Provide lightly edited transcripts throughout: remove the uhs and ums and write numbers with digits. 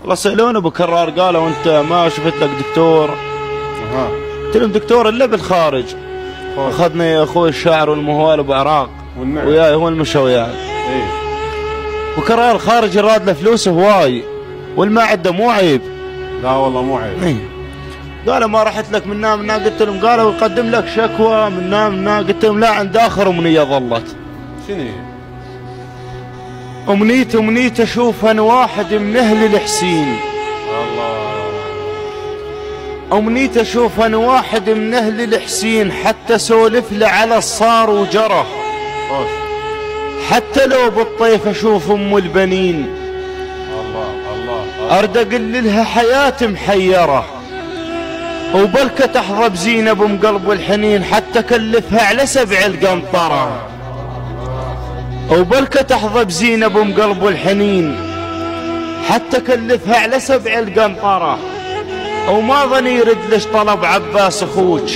والله سألوني ابو كرار قالوا انت ما شفت لك دكتور؟ قلت لهم دكتور الا بالخارج. اخذني اخوي الشاعر والمهوال ابو عراق وياي هو المشى وياي. وكرار الخارج راد له فلوسه هواي والما عنده مو عيب. لا والله مو عيب. قالوا ما رحت لك منا قلت لهم قالوا يقدم لك شكوى منا قلت لهم لا عند اخر امنيه ظلت. شنو هي؟ امنيت اشوف انا واحد من اهل الحسين. الله. امنيت اشوف انا واحد من اهل الحسين حتى سولف له على الصار وجره. حتى لو بالطيف اشوف ام البنين. الله. ارد اقل لها حياتي محيره وبلكة تحظى بزينب ام قلب الحنين حتى كلفها على 7 القنطرة. وبلكة تحظى بزينب ام قلب الحنين حتى كلفها على 7 القنطرة. وما ظني يرد لش طلب عباس اخوك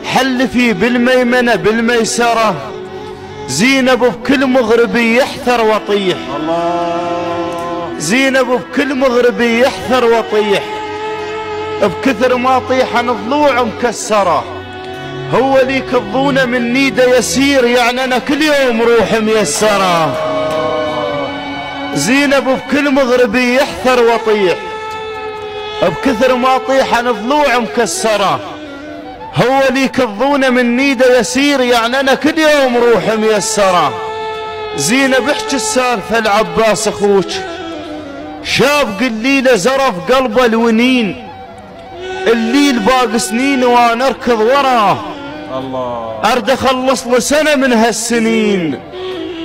حل فيه بالميمنة بالميسرة. زينب بكل مغربي يحثر وطيح. زينب بكل مغربي يحثر وطيح بكثر ما طيحن ضلوع مكسرة. هو لي كضونه من نيده يسير يعني انا كل يوم روح ميسرة. زينب بكل مغربي يحثر وطيح بكثر ما طيحن ضلوع مكسرة. هو لي كضونه من نيده يسير يعني انا كل يوم روح ميسرة. زينب احكي السالفة العباس اخوك شاب قليله زرف قلبه الونين. الليل باقي سنين وانا اركض وراه. الله. ارد اخلص له سنه من هالسنين.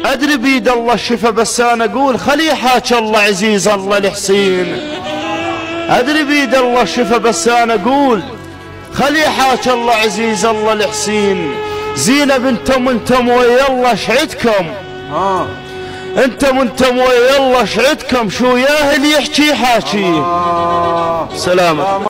ادري بيد الله الشفا بس انا اقول خلي حاج الله عزيز الله الحسين. ادري بيد الله الشفا بس انا اقول خلي حاج الله عزيز الله الحسين. زينب انتم ويا الله شعدكم. انتم ويا الله شعدكم شو ياهل يحكي حاكي. سلامة.